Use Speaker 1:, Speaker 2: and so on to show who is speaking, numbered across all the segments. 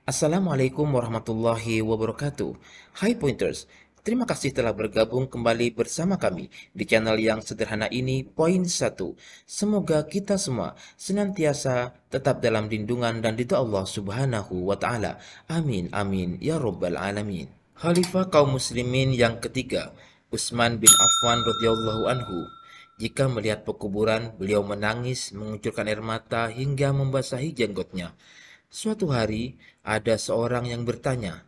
Speaker 1: Assalamualaikum warahmatullahi wabarakatuh. Hai Pointers, terima kasih telah bergabung kembali bersama kami di channel yang sederhana ini, Poin 1. Semoga kita semua senantiasa tetap dalam lindungan dan ridha Allah Subhanahu wa Ta'ala. Amin, amin, ya Rabbal Alamin. Khalifah kaum muslimin yang ketiga, Utsman bin Affan radhiyallahu anhu. Jika melihat pekuburan, beliau menangis, mengucurkan air mata hingga membasahi jenggotnya. Suatu hari, ada seorang yang bertanya,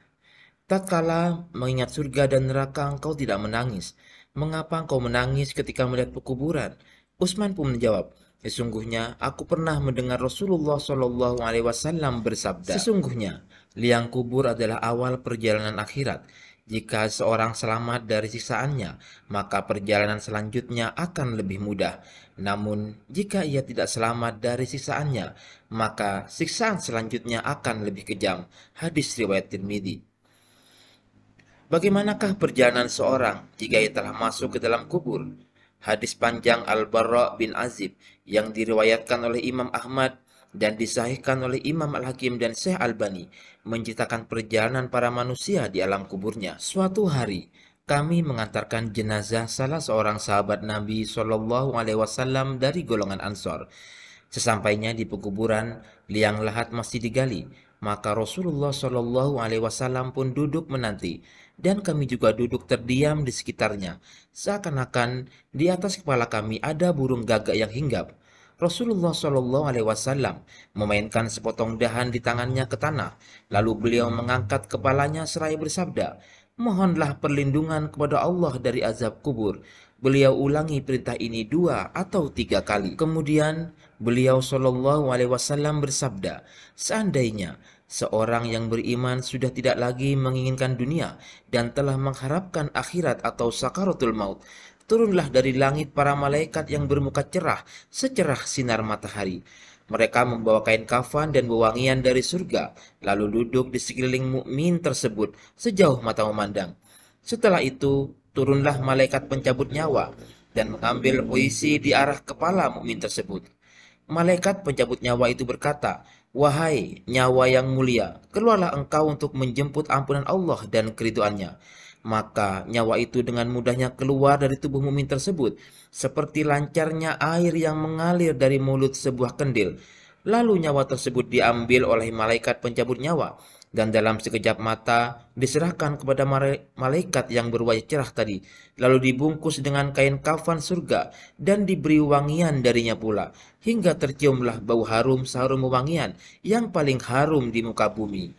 Speaker 1: tatkala mengingat surga dan neraka engkau tidak menangis. Mengapa engkau menangis ketika melihat pekuburan? Utsman pun menjawab, sesungguhnya aku pernah mendengar Rasulullah Shallallahu Alaihi Wasallam bersabda, sesungguhnya liang kubur adalah awal perjalanan akhirat. Jika seorang selamat dari siksaannya, maka perjalanan selanjutnya akan lebih mudah. Namun, jika ia tidak selamat dari siksaannya, maka siksaan selanjutnya akan lebih kejam. Hadis riwayat Tirmidzi. Bagaimanakah perjalanan seorang jika ia telah masuk ke dalam kubur? Hadis panjang Al-Barra bin Azib yang diriwayatkan oleh Imam Ahmad dan disahihkan oleh Imam Al-Hakim dan Syekh Albani menceritakan perjalanan para manusia di alam kuburnya. Suatu hari, kami mengantarkan jenazah salah seorang sahabat Nabi Shallallahu Alaihi Wasallam dari golongan Ansor. Sesampainya di pekuburan, liang lahat masih digali, maka Rasulullah Shallallahu Alaihi Wasallam pun duduk menanti, dan kami juga duduk terdiam di sekitarnya, seakan-akan di atas kepala kami ada burung gagak yang hinggap. Rasulullah Shallallahu Alaihi Wasallam memainkan sepotong dahan di tangannya ke tanah, lalu beliau mengangkat kepalanya seraya bersabda, mohonlah perlindungan kepada Allah dari azab kubur. Beliau ulangi perintah ini 2 atau 3 kali. Kemudian beliau Shallallahu Alaihi Wasallam bersabda, seandainya seorang yang beriman sudah tidak lagi menginginkan dunia dan telah mengharapkan akhirat atau sakaratul maut, turunlah dari langit para malaikat yang bermuka cerah, secerah sinar matahari. Mereka membawa kain kafan dan wewangian dari surga, lalu duduk di sekeliling mukmin tersebut sejauh mata memandang. Setelah itu, turunlah malaikat pencabut nyawa dan mengambil puisi di arah kepala mukmin tersebut. Malaikat pencabut nyawa itu berkata, wahai nyawa yang mulia, keluarlah engkau untuk menjemput ampunan Allah dan keridhoannya. Maka nyawa itu dengan mudahnya keluar dari tubuh mukmin tersebut, seperti lancarnya air yang mengalir dari mulut sebuah kendil. Lalu nyawa tersebut diambil oleh malaikat pencabut nyawa, dan dalam sekejap mata diserahkan kepada malaikat yang berwajah cerah tadi, lalu dibungkus dengan kain kafan surga dan diberi wangian darinya pula, hingga terciumlah bau harum seharum wangian yang paling harum di muka bumi.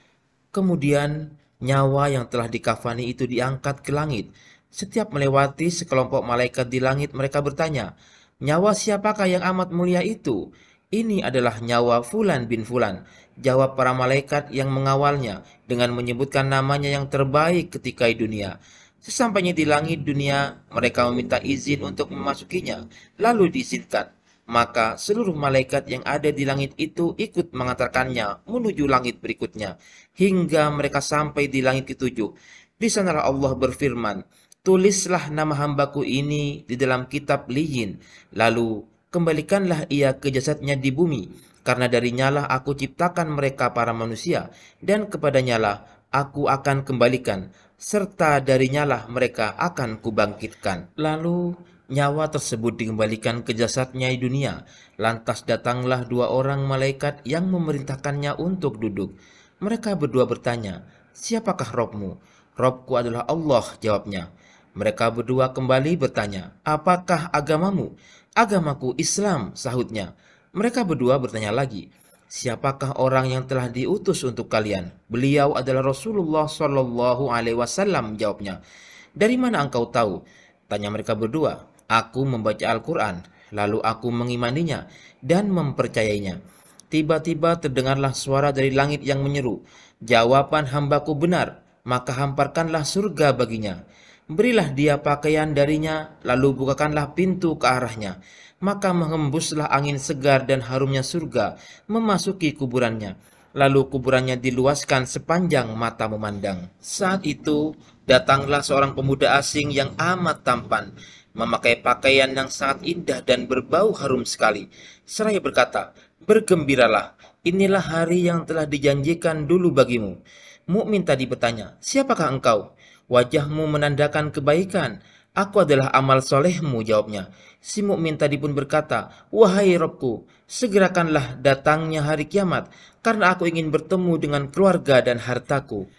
Speaker 1: Kemudian nyawa yang telah dikafani itu diangkat ke langit. Setiap melewati sekelompok malaikat di langit, mereka bertanya, nyawa siapakah yang amat mulia itu? Ini adalah nyawa Fulan bin Fulan. Jawab para malaikat yang mengawalnya dengan menyebutkan namanya yang terbaik ketika di dunia. Sesampainya di langit dunia, mereka meminta izin untuk memasukinya, lalu diizinkan. Maka seluruh malaikat yang ada di langit itu ikut mengantarkannya menuju langit berikutnya, hingga mereka sampai di langit ketujuh. Di sanalah Allah berfirman, tulislah nama hambaku ini di dalam kitab Liyin, lalu kembalikanlah ia ke jasadnya di bumi, karena darinya lah aku ciptakan mereka para manusia, dan kepadanya lah aku akan kembalikan, serta darinya lah mereka akan kubangkitkan. Lalu nyawa tersebut dikembalikan ke jasadnya di dunia. Lantas datanglah 2 orang malaikat yang memerintahkannya untuk duduk. Mereka berdua bertanya, siapakah Robmu? Robku adalah Allah, jawabnya. Mereka berdua kembali bertanya, apakah agamamu? Agamaku Islam, sahutnya. Mereka berdua bertanya lagi, siapakah orang yang telah diutus untuk kalian? Beliau adalah Rasulullah Shallallahu Alaihi Wasallam, jawabnya. Dari mana engkau tahu? Tanya mereka berdua. Aku membaca Al-Quran, lalu aku mengimaninya dan mempercayainya. Tiba-tiba terdengarlah suara dari langit yang menyeru, jawaban hambaku benar, maka hamparkanlah surga baginya. Berilah dia pakaian darinya, lalu bukakanlah pintu ke arahnya. Maka menghembuslah angin segar dan harumnya surga memasuki kuburannya. Lalu kuburannya diluaskan sepanjang mata memandang. Saat itu datanglah seorang pemuda asing yang amat tampan, memakai pakaian yang sangat indah dan berbau harum sekali. Seraya berkata, bergembiralah, inilah hari yang telah dijanjikan dulu bagimu. Mukmin tadi bertanya, siapakah engkau? Wajahmu menandakan kebaikan. Aku adalah amal solehmu, jawabnya. Si mukmin tadi pun berkata, wahai Robku, segerakanlah datangnya hari kiamat, karena aku ingin bertemu dengan keluarga dan hartaku.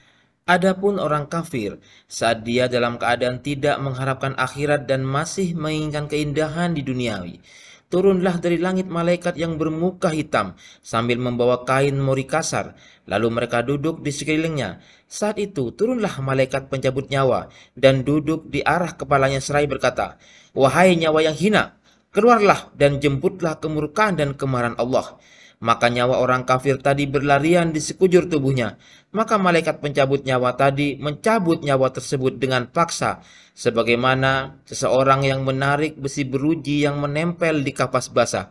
Speaker 1: Adapun orang kafir, saat dia dalam keadaan tidak mengharapkan akhirat dan masih menginginkan keindahan di duniawi, turunlah dari langit malaikat yang bermuka hitam sambil membawa kain mori kasar, lalu mereka duduk di sekelilingnya. Saat itu turunlah malaikat pencabut nyawa dan duduk di arah kepalanya seraya berkata, wahai nyawa yang hina, keluarlah dan jemputlah kemurkaan dan kemarahan Allah. Maka nyawa orang kafir tadi berlarian di sekujur tubuhnya. Maka malaikat pencabut nyawa tadi mencabut nyawa tersebut dengan paksa, sebagaimana seseorang yang menarik besi beruji yang menempel di kapas basah.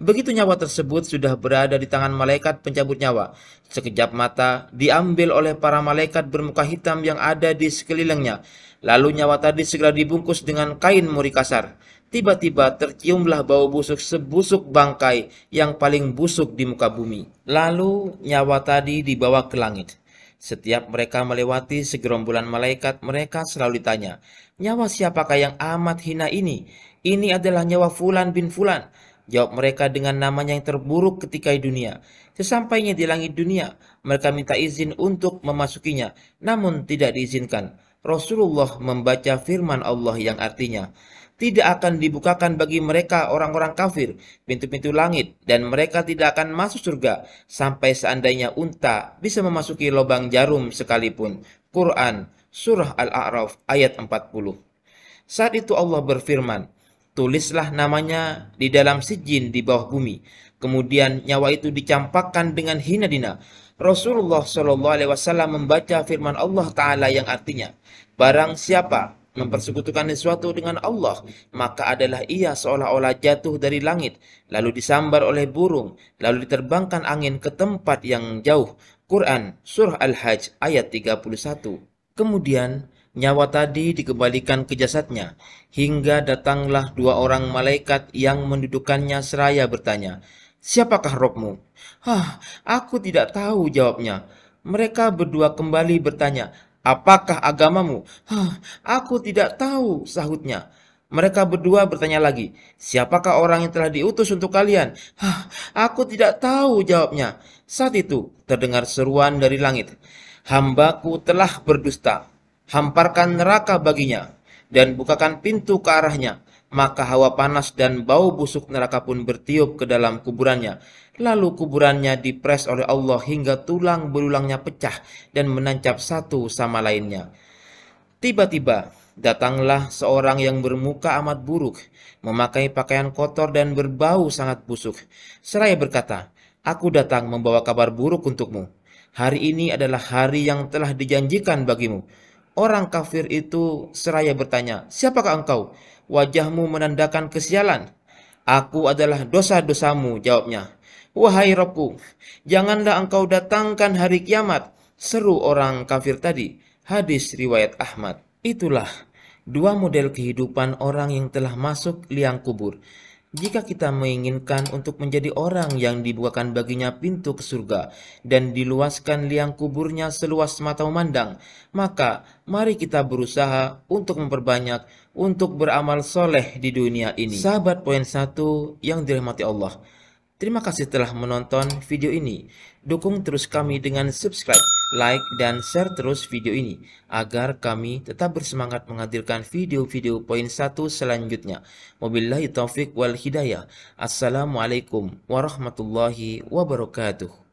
Speaker 1: Begitu nyawa tersebut sudah berada di tangan malaikat pencabut nyawa, sekejap mata diambil oleh para malaikat bermuka hitam yang ada di sekelilingnya. Lalu nyawa tadi segera dibungkus dengan kain mori kasar. Tiba-tiba terciumlah bau busuk sebusuk bangkai yang paling busuk di muka bumi. Lalu nyawa tadi dibawa ke langit. Setiap mereka melewati segerombolan malaikat, mereka selalu ditanya, nyawa siapakah yang amat hina ini? Ini adalah nyawa Fulan bin Fulan. Jawab mereka dengan namanya yang terburuk ketika di dunia. Sesampainya di langit dunia, mereka minta izin untuk memasukinya, namun tidak diizinkan. Rasulullah membaca firman Allah yang artinya, tidak akan dibukakan bagi mereka orang-orang kafir pintu-pintu langit, dan mereka tidak akan masuk surga sampai seandainya unta bisa memasuki lubang jarum sekalipun. Quran Surah Al-A'raf ayat 40. Saat itu Allah berfirman, tulislah namanya di dalam sijin di bawah bumi. Kemudian nyawa itu dicampakkan dengan hina-dina. Rasulullah SAW membaca firman Allah Ta'ala yang artinya, barang siapa mempersekutukan sesuatu dengan Allah, maka adalah ia seolah-olah jatuh dari langit, lalu disambar oleh burung, lalu diterbangkan angin ke tempat yang jauh. Quran Surah Al-Hajj ayat 31. Kemudian nyawa tadi dikembalikan ke jasadnya, hingga datanglah dua orang malaikat yang mendudukannya seraya bertanya, siapakah Robmu? Aku tidak tahu, jawabnya. Mereka berdua kembali bertanya, apakah agamamu? Aku tidak tahu, sahutnya. Mereka berdua bertanya lagi, siapakah orang yang telah diutus untuk kalian? Aku tidak tahu, jawabnya. Saat itu terdengar seruan dari langit, hambaku telah berdusta, hamparkan neraka baginya, dan bukakan pintu ke arahnya. Maka hawa panas dan bau busuk neraka pun bertiup ke dalam kuburannya. Lalu kuburannya dipres oleh Allah hingga tulang belulangnya pecah dan menancap satu sama lainnya. Tiba-tiba datanglah seorang yang bermuka amat buruk, memakai pakaian kotor dan berbau sangat busuk, seraya berkata, aku datang membawa kabar buruk untukmu. Hari ini adalah hari yang telah dijanjikan bagimu. Orang kafir itu seraya bertanya, siapakah engkau? Wajahmu menandakan kesialan. Aku adalah dosa-dosamu, jawabnya. Wahai Robku, janganlah engkau datangkan hari kiamat, seru orang kafir tadi. Hadis riwayat Ahmad. Itulah dua model kehidupan orang yang telah masuk liang kubur. Jika kita menginginkan untuk menjadi orang yang dibukakan baginya pintu ke surga dan diluaskan liang kuburnya seluas mata memandang, maka mari kita berusaha untuk memperbanyak untuk beramal soleh di dunia ini. Sahabat poin 1 yang dirahmati Allah, terima kasih telah menonton video ini. Dukung terus kami dengan subscribe, like, dan share terus video ini agar kami tetap bersemangat menghadirkan video-video poin 1 selanjutnya. Wabillahi taufik wal hidayah. Assalamualaikum warahmatullahi wabarakatuh.